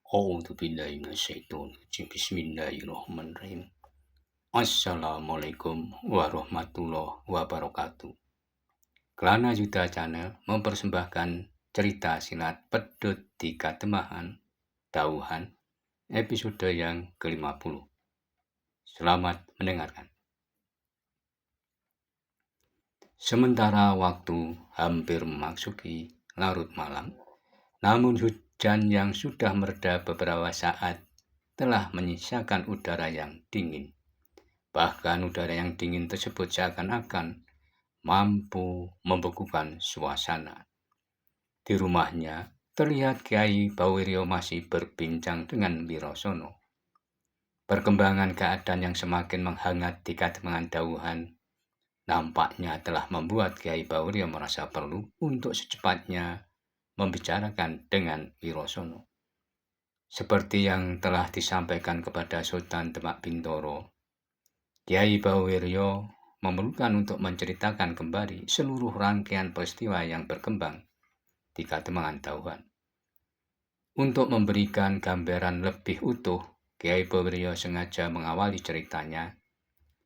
A'udzubillahi minasyaitonirrajim. Bismillahirrahmanirrahim. Assalamualaikum warahmatullahi wabarakatuh. Kelana Yuda Channel mempersembahkan cerita silat pedut di Katemahan Dauhan episode yang ke-50. Selamat mendengarkan. Sementara waktu hampir memasuki larut malam, namun hujan yang sudah mereda beberapa saat telah menyisakan udara yang dingin. Bahkan udara yang dingin tersebut seakan-akan mampu membekukan suasana. Di rumahnya, terlihat Kiai Bawiryo masih berbincang dengan Wirosono. Perkembangan keadaan yang semakin menghangat di Katemahan Dauhan nampaknya telah membuat Kiai Bawiryo merasa perlu untuk secepatnya membicarakan dengan Wirosono. Seperti yang telah disampaikan kepada Sultan Demak Bintoro, Kiai Bawiryo memerlukan untuk menceritakan kembali seluruh rangkaian peristiwa yang berkembang di Katemahan Dauhan. Untuk memberikan gambaran lebih utuh, Kiai Bawiryo sengaja mengawali ceritanya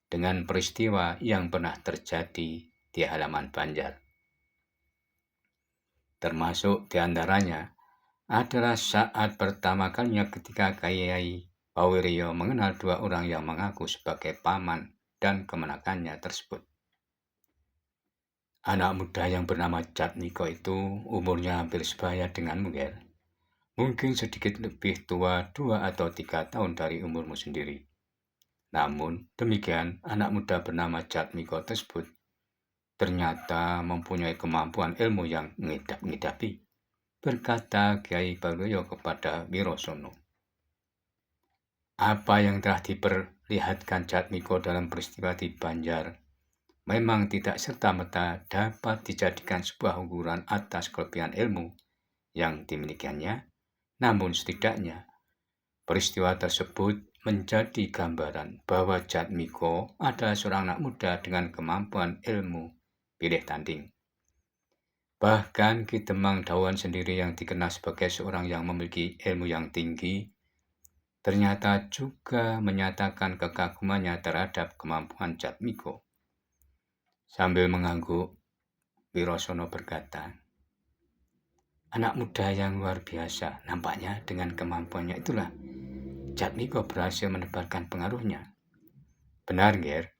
dengan peristiwa yang pernah terjadi di halaman Banjar. Termasuk diantaranya adalah saat pertama kalinya ketika Kiai Bawiryo mengenal dua orang yang mengaku sebagai paman dan kemenakannya tersebut. Anak muda yang bernama Jatmiko itu umurnya hampir sebaya denganmu, Ger. Mungkin sedikit lebih tua 2 atau 3 tahun dari umurmu sendiri. Namun demikian, anak muda bernama Jatmiko tersebut ternyata mempunyai kemampuan ilmu yang ngidap-ngidapi, berkata Kiai Bawiryo kepada Wirosono. Apa yang telah diperlihatkan Jatmiko dalam peristiwa di Banjar memang tidak serta-merta dapat dijadikan sebuah ukuran atas kelebihan ilmu yang dimilikinya, namun setidaknya peristiwa tersebut menjadi gambaran bahwa Jatmiko adalah seorang anak muda dengan kemampuan ilmu pilih tanding. Bahkan Ki Demang Dauhan sendiri yang dikenal sebagai seorang yang memiliki ilmu yang tinggi, ternyata juga menyatakan kekagumannya terhadap kemampuan Jatmiko. Sambil mengangguk, Wirosono berkata, anak muda yang luar biasa, nampaknya dengan kemampuannya itulah Jatmiko berhasil menebarkan pengaruhnya. Benar, Ger.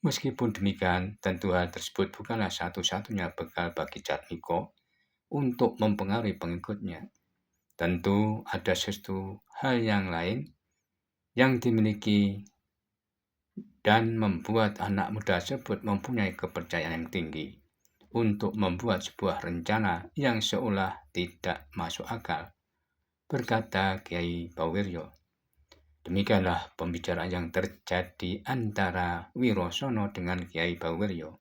Meskipun demikian, tentu hal tersebut bukanlah satu-satunya bekal bagi Jatmiko untuk mempengaruhi pengikutnya. Tentu ada sesuatu hal yang lain yang dimiliki dan membuat anak muda tersebut mempunyai kepercayaan yang tinggi untuk membuat sebuah rencana yang seolah tidak masuk akal, berkata Kiai Bawiryo. Demikianlah pembicaraan yang terjadi antara Wirosono dengan Kiai Bawiryo.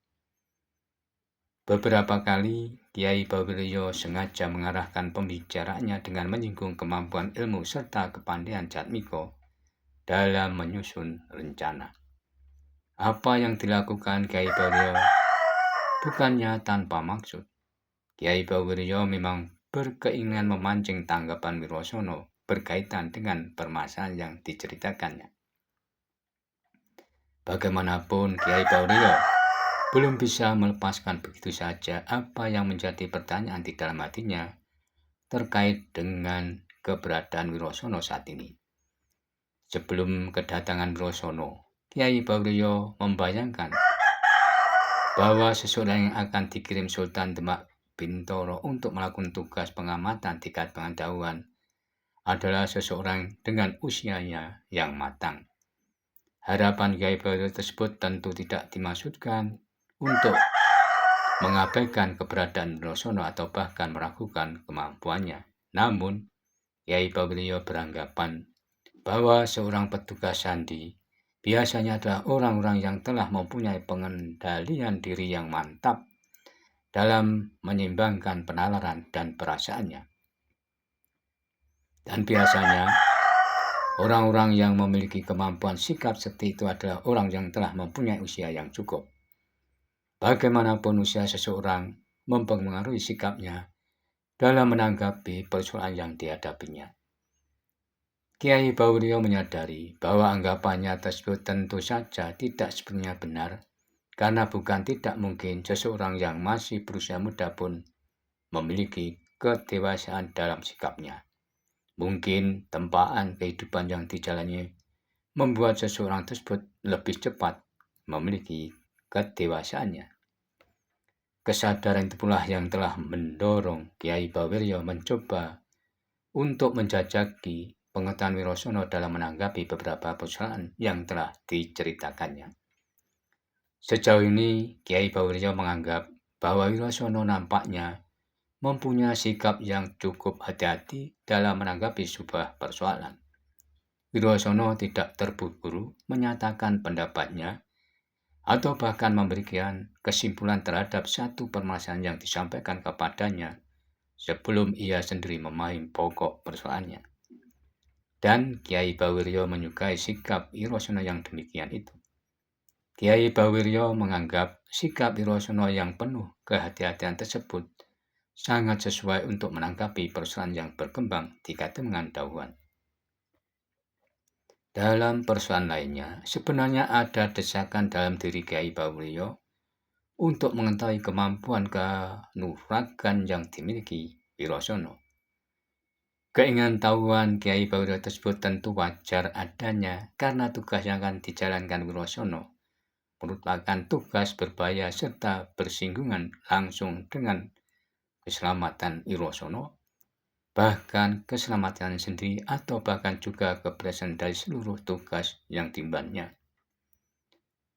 Beberapa kali Kiai Bawiryo sengaja mengarahkan pembicaraannya dengan menyinggung kemampuan ilmu serta kepandaian Jatmiko dalam menyusun rencana. Apa yang dilakukan Kiai Bawiryo bukannya tanpa maksud. Kiai Bawiryo memang berkeinginan memancing tanggapan Wirosono berkaitan dengan permasalahan yang diceritakannya. Bagaimanapun, Kiai Bawiryo belum bisa melepaskan begitu saja apa yang menjadi pertanyaan di dalam hatinya terkait dengan keberadaan Wirosono saat ini. Sebelum kedatangan Wirosono, Kiai Bawiryo membayangkan bahwa seseorang yang akan dikirim Sultan Demak Bintoro untuk melakukan tugas pengamatan di Katemahan Dauhan adalah seseorang dengan usianya yang matang. Harapan Kiai Bawiryo tersebut tentu tidak dimaksudkan untuk mengabaikan keberadaan Wirosono atau bahkan meragukan kemampuannya. Namun, Kiai Bawiryo beranggapan bahwa seorang petugas sandi biasanya adalah orang-orang yang telah mempunyai pengendalian diri yang mantap dalam menyeimbangkan penalaran dan perasaannya. Dan biasanya, orang-orang yang memiliki kemampuan sikap seperti itu adalah orang yang telah mempunyai usia yang cukup. Bagaimanapun usia seseorang mempengaruhi sikapnya dalam menanggapi persoalan yang dihadapinya. Kiai Baurio menyadari bahwa anggapannya tersebut tentu saja tidak sepenuhnya benar, karena bukan tidak mungkin seseorang yang masih berusia muda pun memiliki kedewasaan dalam sikapnya. Mungkin tempaan kehidupan yang dijalani membuat seseorang tersebut lebih cepat memiliki kedewasaannya. Kesadaran itulah yang telah mendorong Kiai Baurio mencoba untuk menjajaki pengetahuan Wirosono dalam menanggapi beberapa persoalan yang telah diceritakannya. Sejauh ini, Kiai Baurio menganggap bahwa Wirosono nampaknya mempunyai sikap yang cukup hati-hati dalam menanggapi sebuah persoalan. Wirosono tidak terburu-buru menyatakan pendapatnya atau bahkan memberikan kesimpulan terhadap satu permasalahan yang disampaikan kepadanya sebelum ia sendiri memahami pokok persoalannya. Dan Kiai Baurio menyukai sikap Wirosono yang demikian itu. Kiai Baurio menganggap sikap Wirosono yang penuh kehati-hatian tersebut sangat sesuai untuk menanggapi persoalan yang berkembang di Kademangan Dauhan. Dalam persoalan lainnya, sebenarnya ada desakan dalam diri Kiai Baurio untuk mengetahui kemampuan kanuragan yang dimiliki Wirosono. Keingintahuan Kiai Baurio tersebut tentu wajar adanya karena tugas yang akan dijalankan Wirosono merupakan tugas berbahaya serta bersinggungan langsung dengan keselamatan Wirosono, bahkan keselamatan sendiri atau bahkan juga keberhasilan dari seluruh tugas yang diembannya.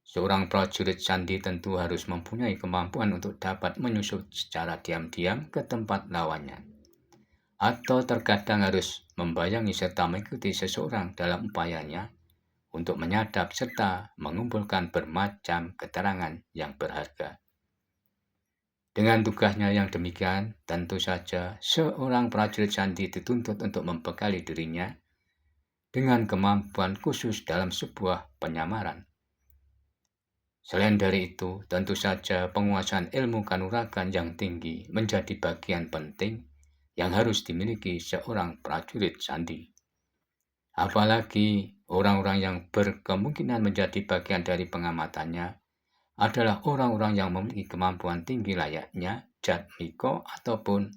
Seorang prajurit sandi tentu harus mempunyai kemampuan untuk dapat menyusup secara diam-diam ke tempat lawannya, atau terkadang harus membayangi serta mengikuti seseorang dalam upayanya untuk menyadap serta mengumpulkan bermacam keterangan yang berharga. Dengan tugasnya yang demikian, tentu saja seorang prajurit sandi dituntut untuk membekali dirinya dengan kemampuan khusus dalam sebuah penyamaran. Selain dari itu, tentu saja penguasaan ilmu kanuragan yang tinggi menjadi bagian penting yang harus dimiliki seorang prajurit sandi. Apalagi orang-orang yang berkemungkinan menjadi bagian dari pengamatannya adalah orang-orang yang memiliki kemampuan tinggi layaknya Jatmiko ataupun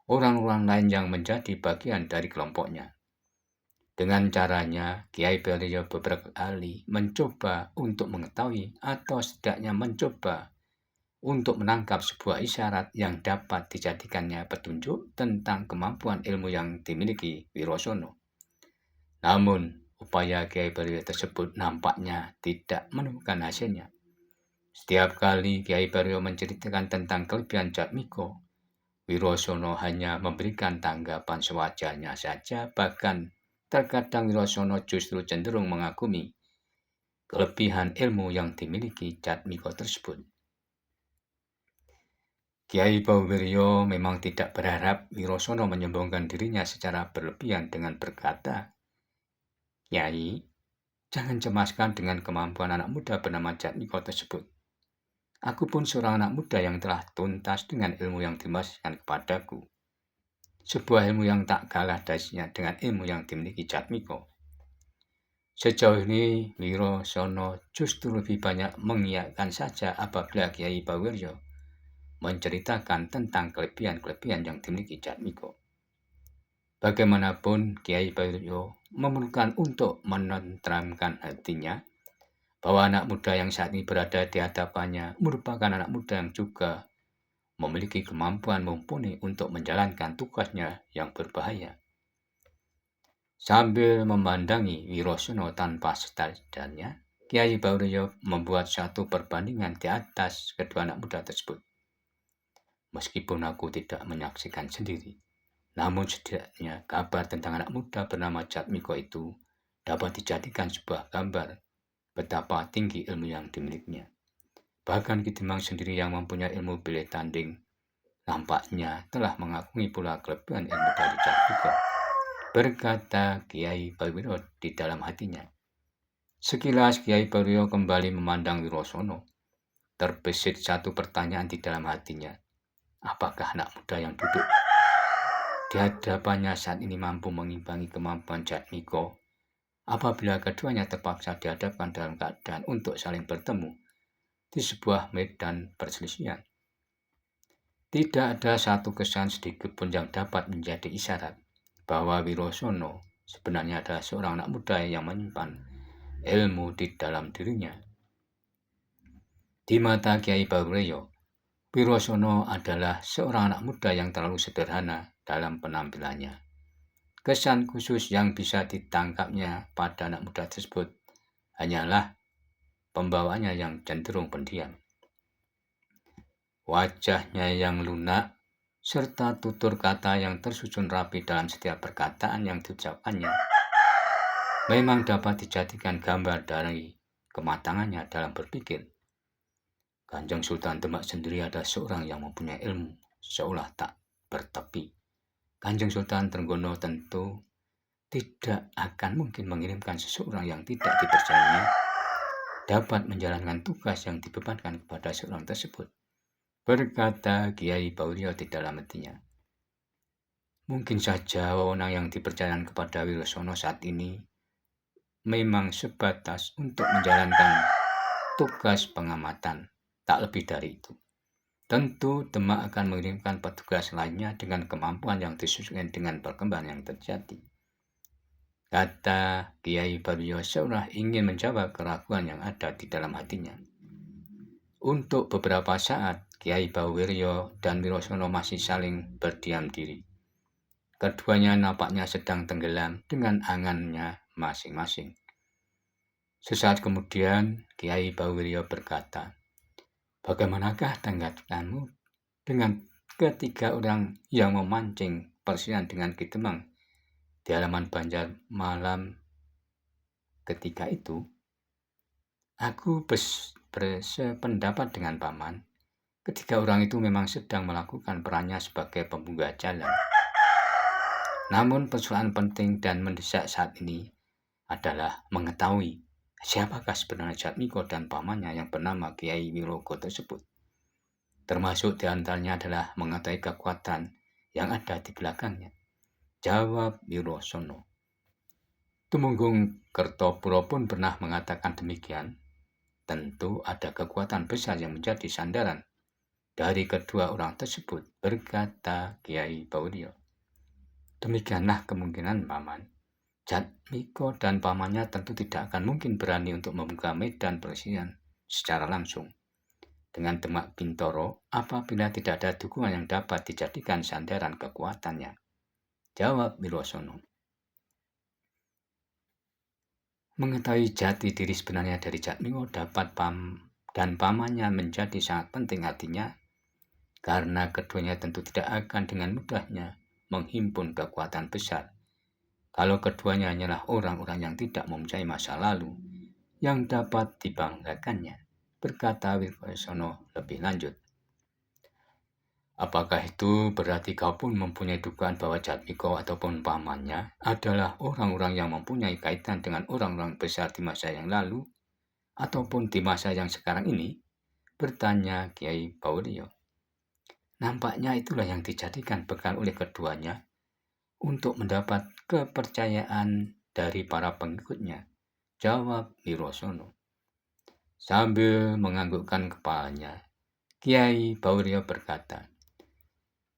orang-orang lain yang menjadi bagian dari kelompoknya. Dengan caranya, Kiai Baurio beberapa kali mencoba untuk mengetahui atau setidaknya mencoba untuk menangkap sebuah isyarat yang dapat dijadikannya petunjuk tentang kemampuan ilmu yang dimiliki Wirosono. Namun, upaya Kiai Baurio tersebut nampaknya tidak menemukan hasilnya. Setiap kali Kiai Baurio menceritakan tentang kelebihan Jatmiko, Wirosono hanya memberikan tanggapan sewajarnya saja, bahkan terkadang Wirosono justru cenderung mengagumi kelebihan ilmu yang dimiliki Jatmiko tersebut. Kiai Baurio memang tidak berharap Wirosono menyombongkan dirinya secara berlebihan dengan berkata, "Kiai, jangan cemaskan dengan kemampuan anak muda bernama Jatmiko tersebut. Aku pun seorang anak muda yang telah tuntas dengan ilmu yang dimasukkan kepadaku. Sebuah ilmu yang tak kalah dahsyatnya dengan ilmu yang dimiliki Jatmiko." Sejauh ini, Wirosono justru lebih banyak mengiyakan saja apabila Kiai Baurio menceritakan tentang kelebihan-kelebihan yang dimiliki Jatmiko. Bagaimanapun, Kiai Baurio memerlukan untuk menenteramkan hatinya bahwa anak muda yang saat ini berada di hadapannya merupakan anak muda yang juga memiliki kemampuan mumpuni untuk menjalankan tugasnya yang berbahaya. Sambil memandangi Wirosono tanpa sadarnya, Kiai Baurio membuat satu perbandingan di atas kedua anak muda tersebut. Meskipun aku tidak menyaksikan sendiri, namun setidaknya kabar tentang anak muda bernama Jatmiko itu dapat dijadikan sebuah gambar betapa tinggi ilmu yang dimilikinya. Bahkan Ki Demang sendiri yang mempunyai ilmu pilih tanding nampaknya telah mengakui pula kelebihan ilmu dari Jatmiko, berkata Kiai Baurio di dalam hatinya. Sekilas Kiai Baurio kembali memandang Wirosono. Terbesit satu pertanyaan di dalam hatinya. Apakah anak muda yang duduk di hadapannya saat ini mampu mengimbangi kemampuan Jatmiko apabila keduanya terpaksa dihadapkan dalam keadaan untuk saling bertemu di sebuah medan perselisihan. Tidak ada satu kesan sedikit pun yang dapat menjadi isyarat bahwa Wirosono sebenarnya adalah seorang anak muda yang menyimpan ilmu di dalam dirinya. Di mata Kiai Baureyo, Wirosono adalah seorang anak muda yang terlalu sederhana dalam penampilannya. Kesan khusus yang bisa ditangkapnya pada anak muda tersebut hanyalah pembawaannya yang cenderung pendiam. Wajahnya yang lunak, serta tutur kata yang tersusun rapi dalam setiap perkataan yang diucapkannya, memang dapat dijadikan gambar dari kematangannya dalam berpikir. Kanjeng Sultan Demak sendiri adalah seorang yang mempunyai ilmu seolah tak bertepi. Kanjeng Sultan Trenggono tentu tidak akan mungkin mengirimkan seseorang yang tidak dipercayainya dapat menjalankan tugas yang dibebankan kepada seorang tersebut, berkata Kiai Baureyo di dalam hatinya. Mungkin saja wewenang yang dipercayakan kepada Wirosono saat ini memang sebatas untuk menjalankan tugas pengamatan, tak lebih dari itu. Tentu Demak akan mengirimkan petugas lainnya dengan kemampuan yang disesuaikan dengan perkembangan yang terjadi. Kata Kiai Baureyo seolah ingin menjawab keraguan yang ada di dalam hatinya. Untuk beberapa saat, Kiai Baureyo dan Wirosono masih saling berdiam diri. Keduanya nampaknya sedang tenggelam dengan angannya masing-masing. Sesaat kemudian, Kiai Baureyo berkata, "Bagaimanakah tanggapanmu dengan ketiga orang yang memancing perselisihan dengan Ki Demang di halaman Banjar malam ketika itu?" "Aku bersependapat dengan Paman. Ketiga orang itu memang sedang melakukan perannya sebagai pembuka jalan. Namun persoalan penting dan mendesak saat ini adalah mengetahui siapakah sebenarnya Jatmiko dan pamannya yang bernama Kiai Wilogo tersebut. Termasuk di antaranya adalah mengetahui kekuatan yang ada di belakangnya," jawab Wirosono. Tumenggung Kertopuro pun pernah mengatakan demikian. Tentu ada kekuatan besar yang menjadi sandaran dari kedua orang tersebut, berkata Kiai Baureyo. Demikianlah kemungkinan Paman. Jatmiko dan pamannya tentu tidak akan mungkin berani untuk membuka medan perselisihan secara langsung dengan Demak Bintoro apabila tidak ada dukungan yang dapat dijadikan sandaran kekuatannya, jawab Wirosono. Mengetahui jati diri sebenarnya dari Jatmiko dan pamannya menjadi sangat penting artinya, karena keduanya tentu tidak akan dengan mudahnya menghimpun kekuatan besar kalau keduanya hanyalah orang-orang yang tidak mempunyai masa lalu yang dapat dibanggakannya, berkata Wirosono lebih lanjut. Apakah itu berarti kau pun mempunyai dugaan bahwa Jatmiko ataupun pamannya adalah orang-orang yang mempunyai kaitan dengan orang-orang besar di masa yang lalu ataupun di masa yang sekarang ini? Bertanya Kiai Baureyo. Nampaknya itulah yang dijadikan bekal oleh keduanya untuk mendapat kepercayaan dari para pengikutnya, jawab Wirosono. Sambil menganggukkan kepalanya, Kiai Baureyo berkata,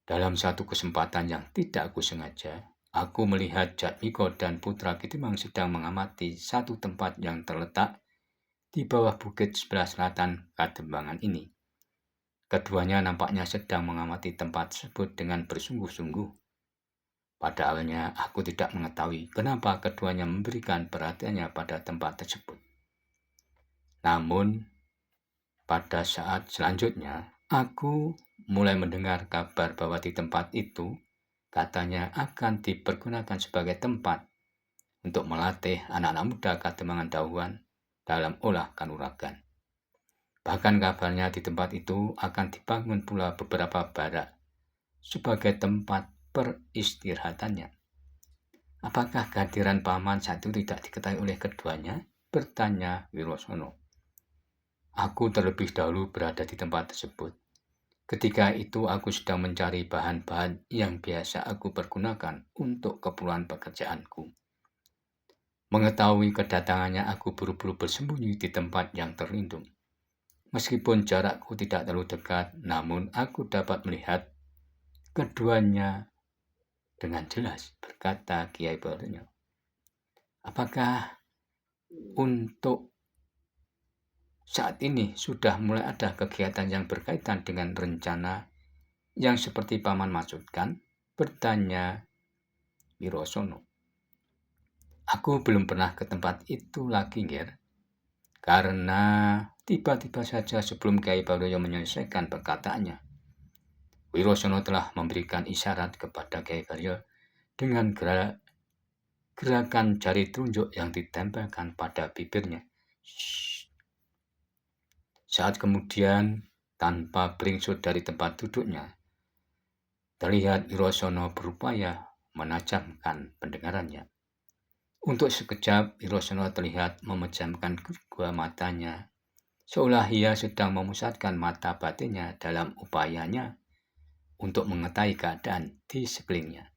"Dalam satu kesempatan yang tidak aku sengaja, aku melihat Jatmiko dan putra Ki Demang sedang mengamati satu tempat yang terletak di bawah bukit sebelah selatan Kadembangan ini. Keduanya nampaknya sedang mengamati tempat tersebut dengan bersungguh-sungguh. Pada awalnya aku tidak mengetahui kenapa keduanya memberikan perhatiannya pada tempat tersebut. Namun, pada saat selanjutnya, aku mulai mendengar kabar bahwa di tempat itu katanya akan dipergunakan sebagai tempat untuk melatih anak-anak muda Kademangan Dauhan dalam olah kanuragan. Bahkan kabarnya di tempat itu akan dibangun pula beberapa barak sebagai tempat peristirahatannya. Apakah kehadiran paman saat itu tidak diketahui oleh keduanya?" bertanya Wirosono. "Aku terlebih dahulu berada di tempat tersebut. Ketika itu aku sedang mencari bahan-bahan yang biasa aku pergunakan untuk keperluan pekerjaanku. Mengetahui kedatangannya, aku buru-buru bersembunyi di tempat yang terlindung. Meskipun jarakku tidak terlalu dekat, namun aku dapat melihat keduanya dengan jelas, berkata Kiai Baronyo. Apakah untuk saat ini sudah mulai ada kegiatan yang berkaitan dengan rencana yang seperti Paman maksudkan? Bertanya Wirosono. Aku belum pernah ke tempat itu lagi, Ger. Karena tiba-tiba saja sebelum Kiai Baronyo menyelesaikan perkataannya, Wirosono telah memberikan isyarat kepada Kiai Baronyo dengan gerakan jari telunjuk yang ditempelkan pada bibirnya. Saat kemudian, tanpa beringsut dari tempat duduknya, terlihat Wirosono berupaya menajamkan pendengarannya. Untuk sekejap, Wirosono terlihat memejamkan kedua matanya, seolah ia sedang memusatkan mata batinnya dalam upayanya untuk mengetahui keadaan di sekelilingnya.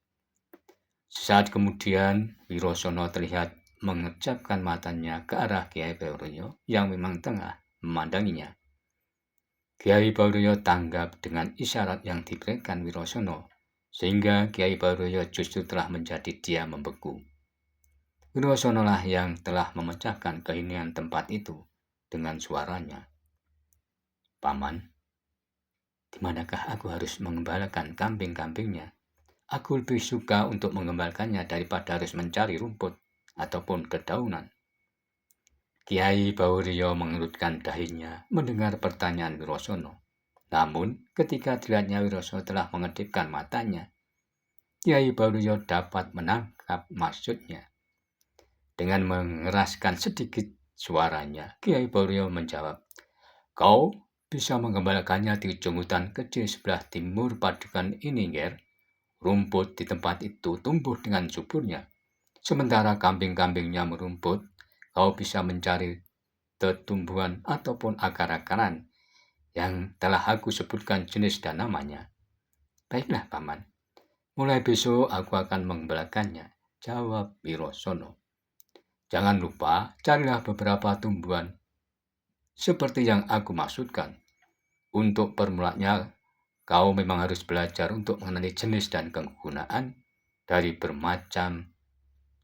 Saat kemudian, Wirosono terlihat mengejapkan matanya ke arah Kiai Baronyo yang memang tengah memandanginya. Kiai Baronyo tanggap dengan isyarat yang diberikan Wirosono, sehingga Kiai Baronyo justru telah menjadi diam membeku. Wirosono lah yang telah memecahkan keheningan tempat itu dengan suaranya. Paman, di manakah aku harus mengembalakan kambing-kambingnya? Aku lebih suka untuk mengembalikannya daripada harus mencari rumput ataupun dedaunan. Kiai Baronyo mengerutkan dahinya mendengar pertanyaan Wirosono. Namun, ketika dilihatnya Wirosono telah mengedipkan matanya, Kiai Baronyo dapat menangkap maksudnya. Dengan mengeraskan sedikit suaranya, Kiai Baronyo menjawab, "Kau bisa mengembalikannya di ujung hutan kecil sebelah timur padukan ini, Ger. Rumput di tempat itu tumbuh dengan suburnya. Sementara kambing-kambingnya merumput, kau bisa mencari tetumbuhan ataupun akar-akaran yang telah aku sebutkan jenis dan namanya." "Baiklah, Paman. Mulai besok aku akan mengembalikannya," jawab Wirosono. "Jangan lupa carilah beberapa tumbuhan seperti yang aku maksudkan. Untuk permulanya, kau memang harus belajar untuk mengenali jenis dan kegunaan dari bermacam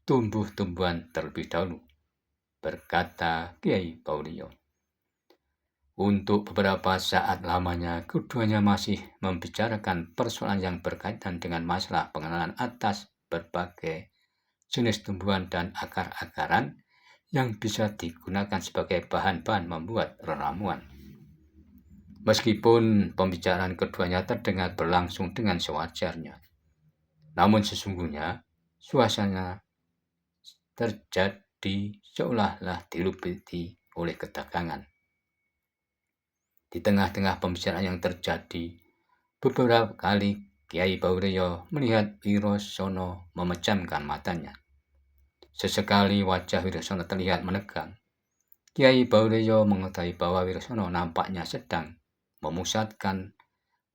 tumbuh-tumbuhan terlebih dahulu," berkata Kiai Baronyo. Untuk beberapa saat lamanya, keduanya masih membicarakan persoalan yang berkaitan dengan masalah pengenalan atas berbagai jenis tumbuhan dan akar-akaran yang bisa digunakan sebagai bahan-bahan membuat ramuan. Meskipun pembicaraan keduanya terdengar berlangsung dengan sewajarnya, namun sesungguhnya suasana terjadi seolah-olah diliputi oleh ketegangan. Di tengah-tengah pembicaraan yang terjadi, beberapa kali Kiai Baronyo melihat Wirosono memejamkan matanya. Sesekali wajah Wirosono terlihat menegang. Kiai Baronyo mengetahui bahwa Wirosono nampaknya sedang memusatkan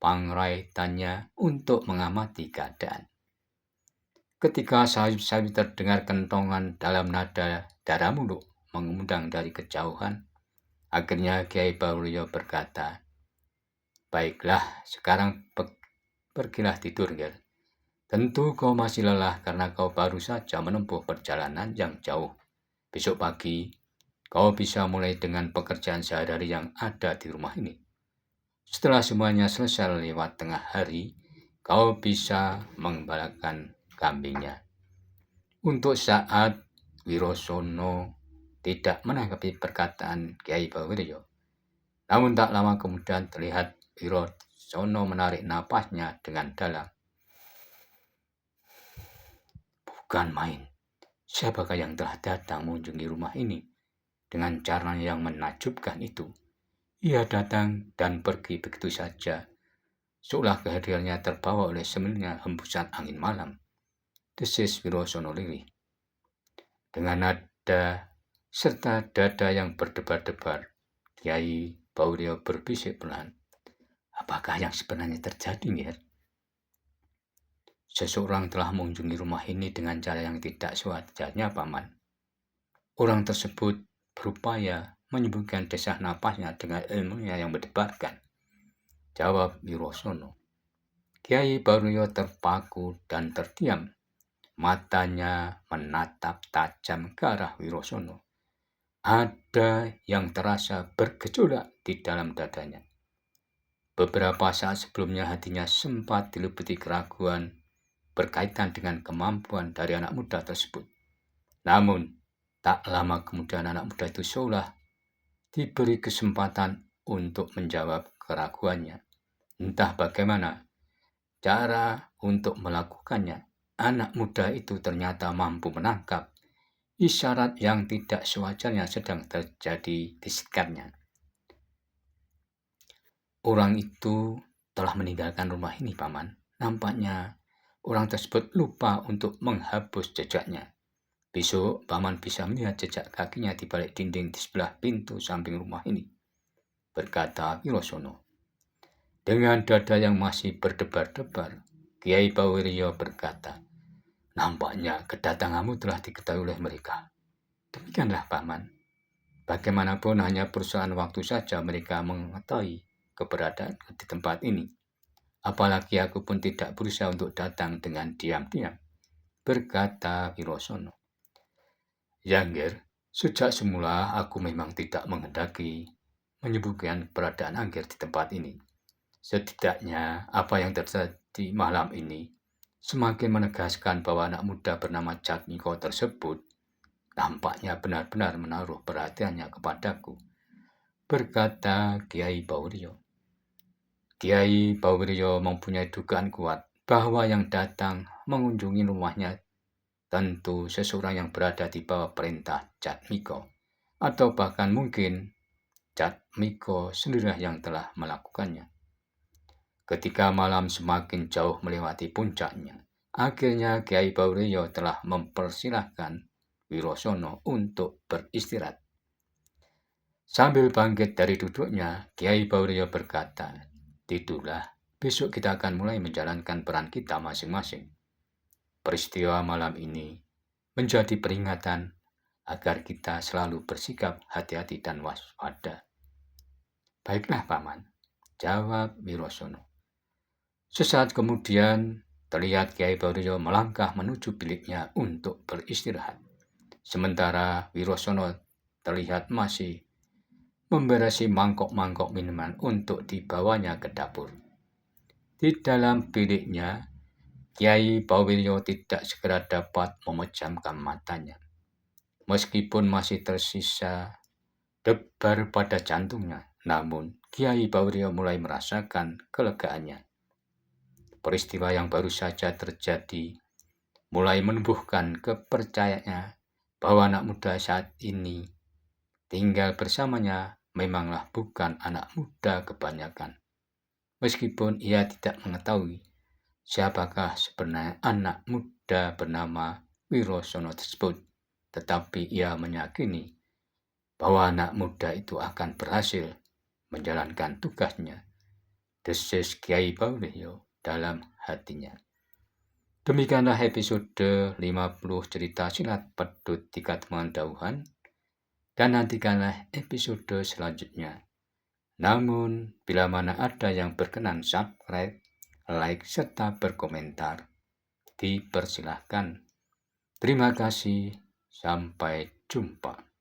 penglihatan untuk mengamati keadaan. Ketika sawi-sawi terdengar kentongan dalam nada darah muluk mengundang dari kejauhan, akhirnya Kiai Baronyo berkata, "Baiklah, sekarang pergilah tidur, Ger. Tentu kau masih lelah karena kau baru saja menempuh perjalanan yang jauh. Besok pagi, kau bisa mulai dengan pekerjaan sehari-hari yang ada di rumah ini. Setelah semuanya selesai lewat tengah hari, kau bisa mengembalakan kambingnya." Untuk saat, Wirosono tidak menanggapi perkataan Kiai Baronyo. Namun tak lama kemudian terlihat Wirosono menarik napasnya dengan dalam. Bukan main. Siapakah yang telah datang mengunjungi rumah ini dengan cara yang menakjubkan itu? Ia datang dan pergi begitu saja, seolah kehadirannya terbawa oleh semilnya hembusan angin malam, desis Wirosono lirih. Dengan nada serta dada yang berdebar-debar, Kiai Baronyo berbisik pelan, Apakah yang sebenarnya terjadi, Nger? Seseorang telah mengunjungi rumah ini dengan cara yang tidak sewajarnya, Paman. Orang tersebut berupaya menyembuhkan desah napasnya dengan ilmunya yang mendebarkan, jawab Wirosono. Kiai Baruyo terpaku dan terdiam. Matanya menatap tajam ke arah Wirosono. Ada yang terasa bergejolak di dalam dadanya. Beberapa saat sebelumnya hatinya sempat diliputi keraguan berkaitan dengan kemampuan dari anak muda tersebut. Namun, tak lama kemudian anak muda itu seolah diberi kesempatan untuk menjawab keraguannya. Entah bagaimana cara untuk melakukannya, anak muda itu ternyata mampu menangkap isyarat yang tidak sewajarnya sedang terjadi di sekitarnya. Orang itu telah meninggalkan rumah ini, Paman. Nampaknya orang tersebut lupa untuk menghapus jejaknya. Besok, Paman bisa melihat jejak kakinya di balik dinding di sebelah pintu samping rumah ini, berkata Wirosono. Dengan dada yang masih berdebar-debar, Kiai Bawiryo berkata, nampaknya kedatanganmu telah diketahui oleh mereka. Demikianlah, Paman. Bagaimanapun hanya perusahaan waktu saja mereka mengetahui keberadaan di tempat ini. Apalagi aku pun tidak berusaha untuk datang dengan diam-diam, berkata Wirosono. Ya, Nger, sejak semula aku memang tidak menghendaki menyebutkan keberadaan Angger di tempat ini. Setidaknya apa yang terjadi malam ini semakin menegaskan bahwa anak muda bernama Jatmiko tersebut nampaknya benar-benar menaruh perhatiannya kepadaku, berkata Kiai Bawiryo. Kiai Bawiryo mempunyai dugaan kuat bahwa yang datang mengunjungi rumahnya tentu seseorang yang berada di bawah perintah Jatmiko, atau bahkan mungkin Jatmiko sendiri yang telah melakukannya. Ketika malam semakin jauh melewati puncaknya, akhirnya Kiai Bawiryo telah mempersilahkan Wirosono untuk beristirahat. Sambil bangkit dari duduknya, Kiai Bawiryo berkata, tidurlah, besok kita akan mulai menjalankan peran kita masing-masing. Peristiwa malam ini menjadi peringatan agar kita selalu bersikap hati-hati dan waspada. Baiklah, Paman, jawab Wirosono. Sesaat kemudian, terlihat Kiai Bawiryo melangkah menuju biliknya untuk beristirahat. Sementara Wirosono terlihat masih memberesi mangkok-mangkok minuman untuk dibawanya ke dapur. Di dalam biliknya, Kiai Bawiryo tidak segera dapat memejamkan matanya. Meskipun masih tersisa debar pada jantungnya, namun Kiai Bawiryo mulai merasakan kelegaannya. Peristiwa yang baru saja terjadi mulai menumbuhkan kepercayaannya bahwa anak muda saat ini tinggal bersamanya memanglah bukan anak muda kebanyakan. Meskipun ia tidak mengetahui siapakah sebenarnya anak muda bernama Wirosono tersebut, tetapi ia meyakini bahwa anak muda itu akan berhasil menjalankan tugasnya, desis Kiai Bawiryo dalam hatinya. Demikianlah episode 50 cerita silat pedut tiga teman dauhan, dan nantikanlah episode selanjutnya. Namun, bila mana ada yang berkenan subscribe, like, serta berkomentar, dipersilahkan. Terima kasih, sampai jumpa.